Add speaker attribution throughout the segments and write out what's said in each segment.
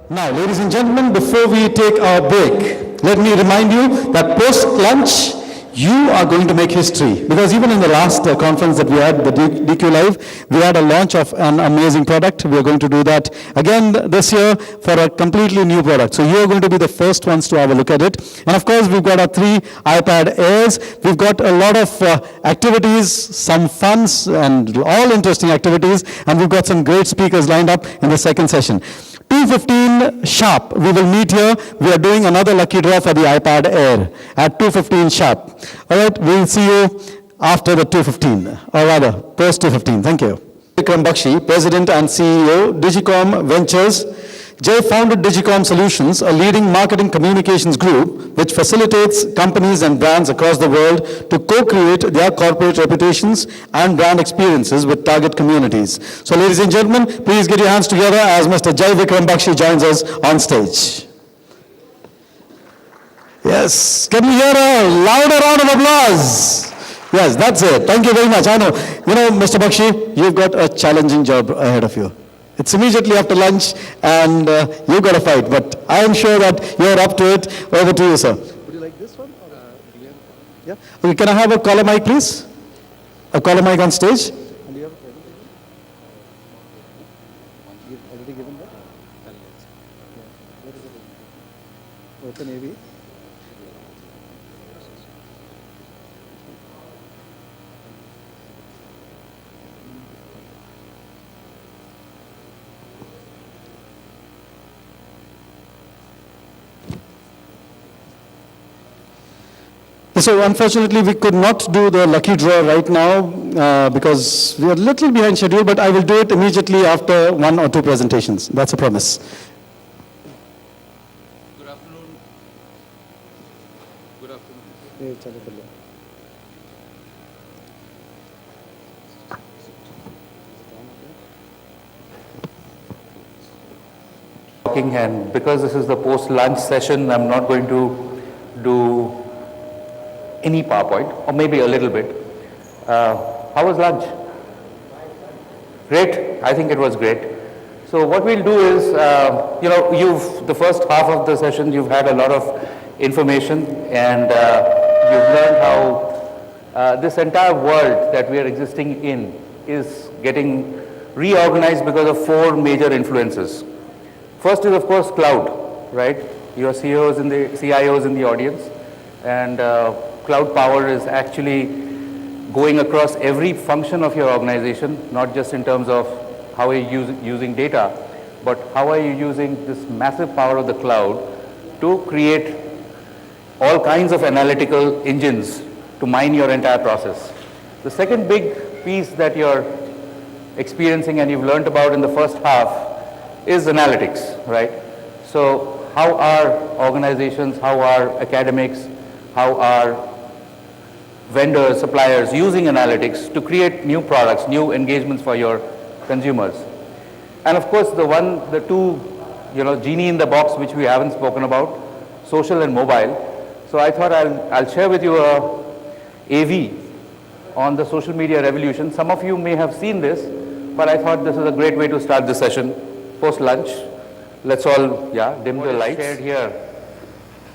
Speaker 1: Now, ladies and gentlemen, before we take our break, let me remind you that post-lunch, you are going to make history. Because even in the last conference that we had, the DQ Live, we had a launch of an amazing product. We are going to do that again this year for a completely new product. So you are going to be the first ones to have a look at it. And of course, we've got our 3 iPad Airs. We've got a lot of activities, some funs, and all interesting activities. And we've got some great speakers lined up in the second session. 2:15 sharp, we will meet here. We are doing another lucky draw for the iPad Air at 2:15 sharp. All right, we'll see you after the 2:15, or rather, post 2:15. Thank you. Vikram Bakshi, President and CEO, Digicom Ventures. Jay founded Digicom Solutions, a leading marketing communications group which facilitates companies and brands across the world to co-create their corporate reputations and brand experiences with target communities. So ladies and gentlemen, please get your hands together as Mr. Jay Vikram Bakshi joins us on stage. Yes, can we hear a louder round of applause? Yes, that's it. Thank you very much. I know, Mr. Bakshi, you've got a challenging job ahead of you. It's immediately after lunch, and you've got to fight, but I am sure that you're up to it. Over to you, sir. Would you like this one? Yeah. Okay, can I have a caller mic, please? A caller mic on stage. And you have you've already given that? What is it? Open AV. So unfortunately, we could not do the lucky draw right now because we are a little behind schedule, but I will do it immediately after 1 or 2 presentations. That's a promise.
Speaker 2: Good afternoon. Good afternoon. And because this is the post-lunch session, I'm not going to do any PowerPoint, or maybe a little bit. How was lunch? Great. I think it was great. So what we'll do is, the first half of the session, you've had a lot of information, and you've learned how this entire world that we are existing in is getting reorganized because of 4 major influences. First is, of course, cloud, right? Your CIOs in the audience, and cloud power is actually going across every function of your organization, not just in terms of how are you using data, but how are you using this massive power of the cloud to create all kinds of analytical engines to mine your entire process. The second big piece that you're experiencing and you've learned about in the first half is analytics, right? So how are organizations, how are academics, how are vendors, suppliers using analytics to create new products, new engagements for your consumers. And of course, the 2, genie in the box which we haven't spoken about, social and mobile. So I thought I'll share with you a AV on the social media revolution. Some of you may have seen this, but I thought this is a great way to start the session post-lunch. Let's all, dim the lights. Shared here.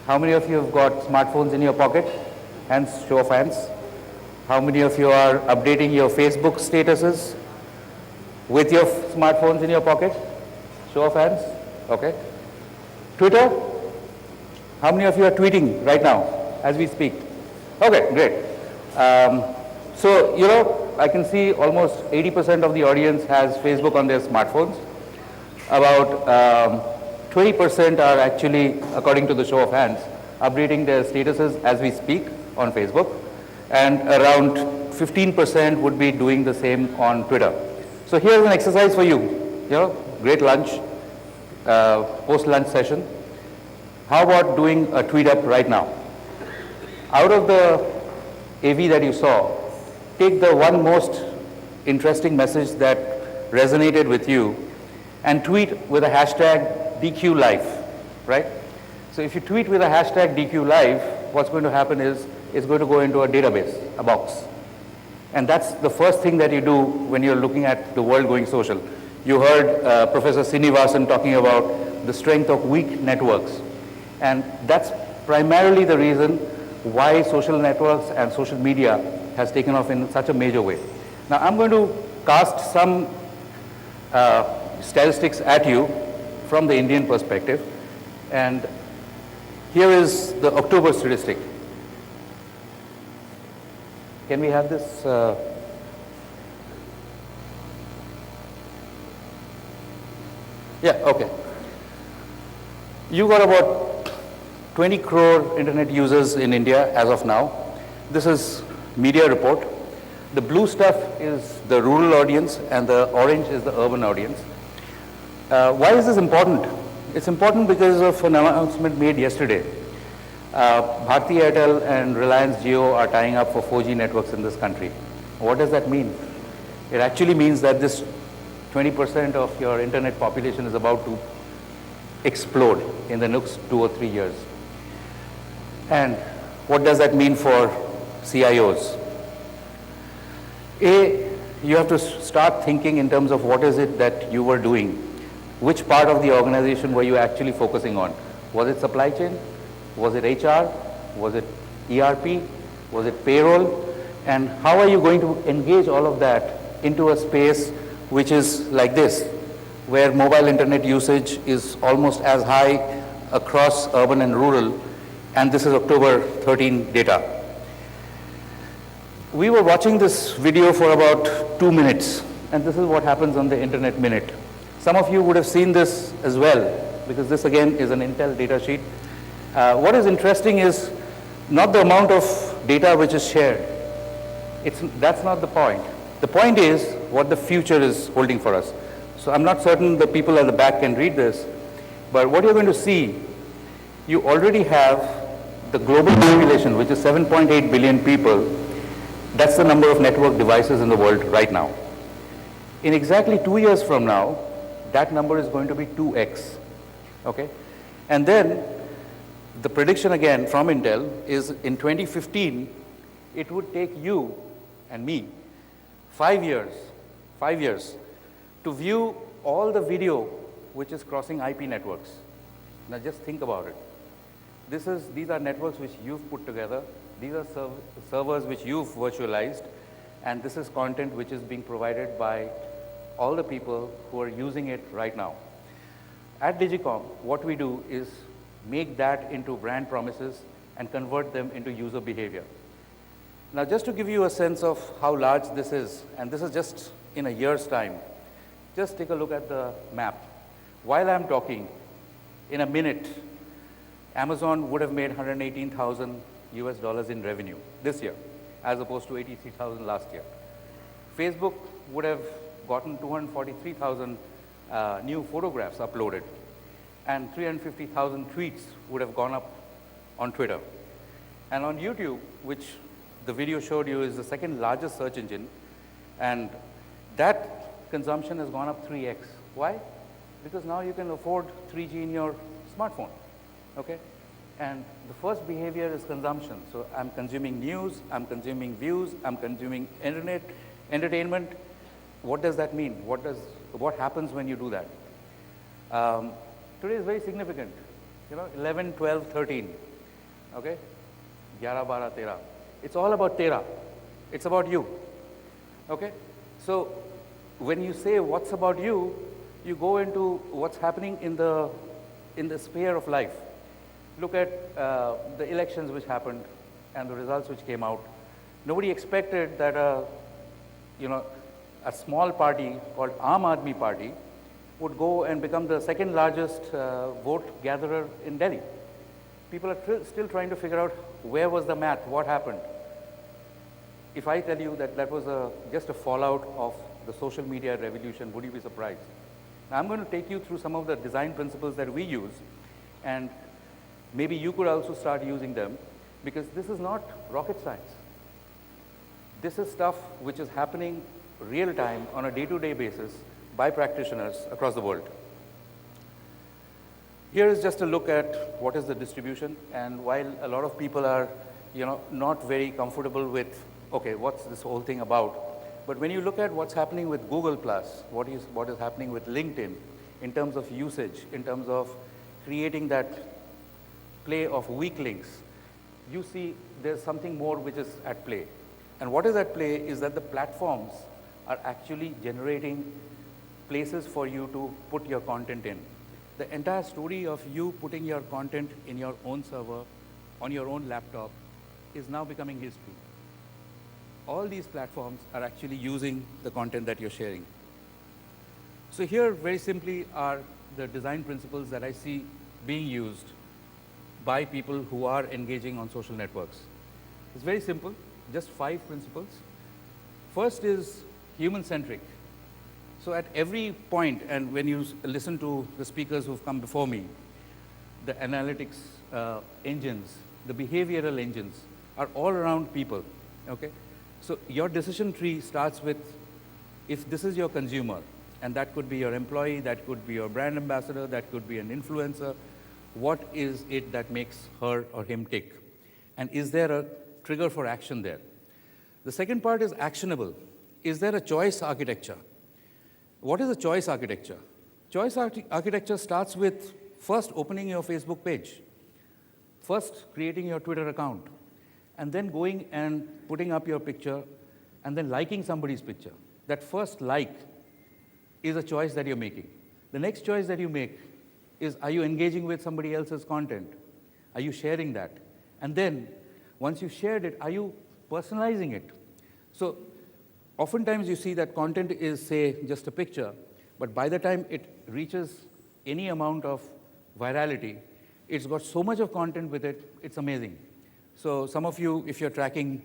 Speaker 2: How many of you have got smartphones in your pocket? Hands, show of hands. How many of you are updating your Facebook statuses with your smartphones in your pocket? Show of hands. Okay. Twitter? How many of you are tweeting right now as we speak? Okay, great. So, I can see almost 80% of the audience has Facebook on their smartphones. About 20% are actually, according to the show of hands, updating their statuses as we speak on Facebook, and around 15% would be doing the same on Twitter. So here's an exercise for you. Great lunch, post-lunch session. How about doing a tweet up right now? Out of the AV that you saw, take the one most interesting message that resonated with you and tweet with a hashtag DQLive, right? So if you tweet with a hashtag DQLive, what's going to happen is it's going to go into a database, a box. And that's the first thing that you do when you're looking at the world going social. You heard Professor Srinivasan talking about the strength of weak networks. And that's primarily the reason why social networks and social media has taken off in such a major way. Now, I'm going to cast some statistics at you from the Indian perspective. And here is the October statistic. Can we have this? Yeah, okay. You got about 20 crore internet users in India as of now. This is media report. The blue stuff is the rural audience and the orange is the urban audience. Why is this important? It's important because of an announcement made yesterday. Bharti Airtel and Reliance Jio are tying up for 4G networks in this country. What does that mean? It actually means that this 20% of your internet population is about to explode in the next 2 or 3 years. And what does that mean for CIOs? You have to start thinking in terms of what is it that you were doing. Which part of the organization were you actually focusing on? Was it supply chain? Was it HR? Was it ERP? Was it payroll? And how are you going to engage all of that into a space which is like this, where mobile internet usage is almost as high across urban and rural, and this is October 13 data. We were watching this video for about 2 minutes, and this is what happens on the Internet Minute. Some of you would have seen this as well, because this again is an Intel data sheet. What is interesting is not the amount of data which is shared. That's not the point. The point is what the future is holding for us. So I'm not certain the people at the back can read this, but what you're going to see, you already have the global population, which is 7.8 billion people. That's the number of network devices in the world right now. In exactly 2 years from now, that number is going to be 2x, okay? And then the prediction again from Intel is in 2015, it would take you and me 5 years to view all the video which is crossing IP networks. Now just think about it. These are networks which you've put together. These are servers which you've virtualized, and this is content which is being provided by all the people who are using it right now. At Digicom, what we do is make that into brand promises and convert them into user behavior. Now, just to give you a sense of how large this is, and this is just in a year's time, just take a look at the map. While I'm talking, in a minute, Amazon would have made $118,000 US in revenue this year, as opposed to 83,000 last year. Facebook would have gotten 243,000 new photographs uploaded, and 350,000 tweets would have gone up on Twitter. And on YouTube, which the video showed you is the second largest search engine, and that consumption has gone up 3x. Why? Because now you can afford 3G in your smartphone, okay? And the first behavior is consumption. So I'm consuming news, I'm consuming views, I'm consuming internet, entertainment. What does that mean? What happens when you do that? Today is very significant. 11, 12, 13, okay? 11, 12, 13. It's all about Tera. It's about you, okay? So when you say what's about you, you go into what's happening in the sphere of life. Look at the elections which happened and the results which came out. Nobody expected that a small party called Aam Aadmi Party would go and become the second largest vote gatherer in Delhi. People are still trying to figure out where was the math, what happened. If I tell you that that was just a fallout of the social media revolution, would you be surprised? Now I'm going to take you through some of the design principles that we use, and maybe you could also start using them, because this is not rocket science. This is stuff which is happening real time on a day-to-day basis by practitioners across the world. Here is just a look at what is the distribution, and while a lot of people are not very comfortable with, okay, what's this whole thing about? But when you look at what's happening with Google+, what is happening with LinkedIn, in terms of usage, in terms of creating that play of weak links, you see there's something more which is at play. And what is at play is that the platforms are actually generating places for you to put your content in. The entire story of you putting your content in your own server, on your own laptop, is now becoming history. All these platforms are actually using the content that you're sharing. So here, very simply, are the design principles that I see being used by people who are engaging on social networks. It's very simple, just 5 principles. First is human-centric. So at every point, and when you listen to the speakers who've come before me, the analytics engines, the behavioral engines are all around people, okay? So your decision tree starts with, if this is your consumer, and that could be your employee, that could be your brand ambassador, that could be an influencer, what is it that makes her or him tick? And is there a trigger for action there? The second part is actionable. Is there a choice architecture? What is a choice architecture? Choice architecture starts with first opening your Facebook page, first creating your Twitter account, and then going and putting up your picture, and then liking somebody's picture. That first like is a choice that you're making. The next choice that you make is, are you engaging with somebody else's content? Are you sharing that? And then, once you shared it, are you personalizing it? So, oftentimes you see that content is, say, just a picture, but by the time it reaches any amount of virality, it's got so much of content with it, it's amazing. So some of you, if you're tracking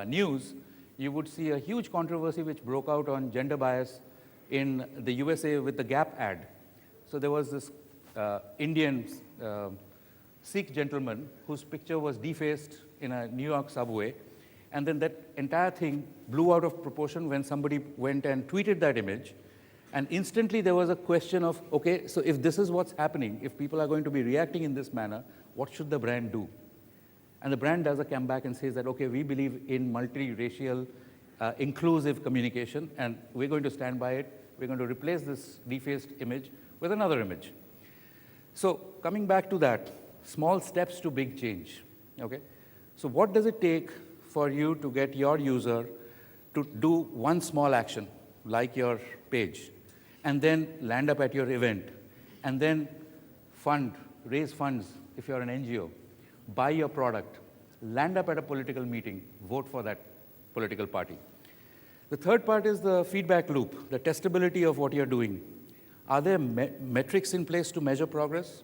Speaker 2: news, you would see a huge controversy which broke out on gender bias in the USA with the Gap ad. So there was this Indian Sikh gentleman whose picture was defaced in a New York subway, and then that entire thing blew out of proportion when somebody went and tweeted that image, and instantly there was a question of, okay, so if this is what's happening, if people are going to be reacting in this manner, what should the brand do? And the brand does a comeback and says that, okay, we believe in multiracial, inclusive communication, and we're going to stand by it. We're going to replace this defaced image with another image. So coming back to that, small steps to big change, okay? So what does it take for you to get your user to do one small action, like your page, and then land up at your event, and then raise funds if you're an NGO, buy your product, land up at a political meeting, vote for that political party. The third part is the feedback loop, the testability of what you're doing. Are there metrics in place to measure progress?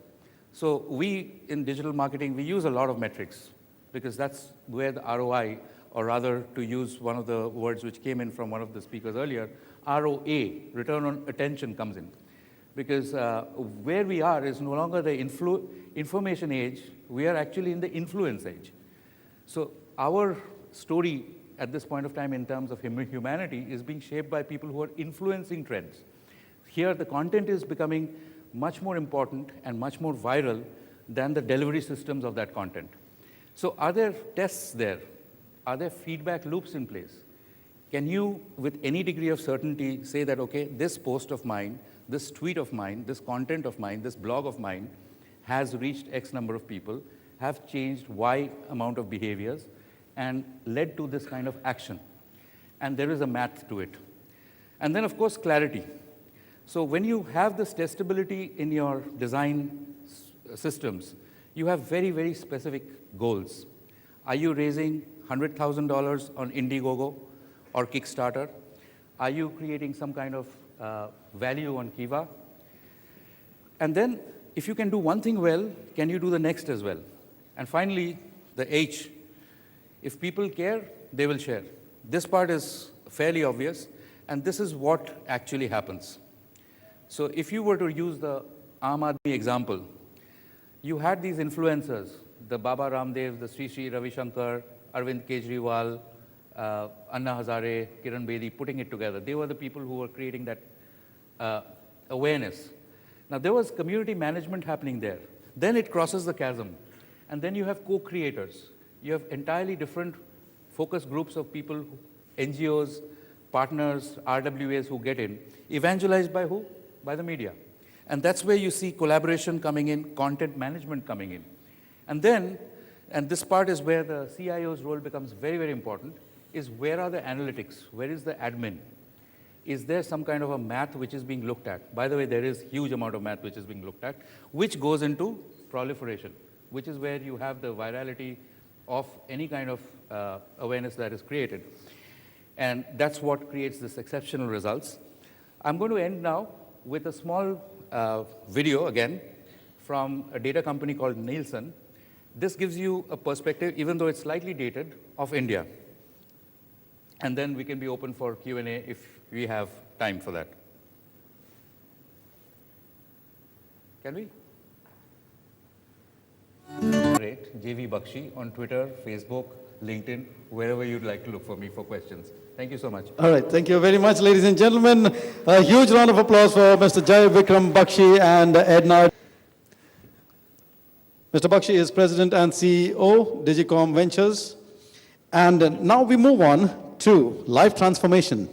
Speaker 2: So we, in digital marketing, we use a lot of metrics because that's where the ROI, or rather, to use one of the words which came in from one of the speakers earlier, ROA, return on attention, comes in. Because where we are is no longer the information age, we are actually in the influence age. So our story at this point of time in terms of humanity is being shaped by people who are influencing trends. Here, the content is becoming much more important and much more viral than the delivery systems of that content. So are there tests there? Are there feedback loops in place? Can you, with any degree of certainty, say that, okay, this post of mine, this tweet of mine, this content of mine, this blog of mine has reached X number of people, have changed Y amount of behaviors, and led to this kind of action. And there is a math to it. And then, of course, clarity. So when you have this testability in your design systems, you have very, very specific goals. Are you raising $100,000 on Indiegogo or Kickstarter? Are you creating some kind of value on Kiva? And then, if you can do one thing well, can you do the next as well? And finally, the H. If people care, they will share. This part is fairly obvious, and this is what actually happens. So if you were to use the Aam Aadmi example, you had these influencers, the Baba Ramdev, the Sri Sri Ravi Shankar, Arvind Kejriwal, Anna Hazare, Kiran Bedi, putting it together. They were the people who were creating that awareness. Now, there was community management happening there. Then it crosses the chasm. And then you have co-creators. You have entirely different focus groups of people, NGOs, partners, RWAs who get in. Evangelized by who? By the media. And that's where you see collaboration coming in, content management coming in. And then, and this part is where the CIO's role becomes very, very important, is where are the analytics? Where is the admin? Is there some kind of a math which is being looked at? By the way, there is huge amount of math which is being looked at, which goes into proliferation, which is where you have the virality of any kind of awareness that is created. And that's what creates this exceptional results. I'm going to end now with a small video again from a data company called Nielsen. This gives you a perspective, even though it's slightly dated, of India. And then we can be open for Q&A if we have time for that. Can we? Great. JV Bakshi on Twitter, Facebook, LinkedIn, wherever you'd like to look for me for questions. Thank you so much.
Speaker 1: All right, thank you very much, ladies and gentlemen. A huge round of applause for Mr. Jai Vikram Bakshi and Edna. Mr. Bakshi is President and CEO, Digicom Ventures. And now we move on to life transformation.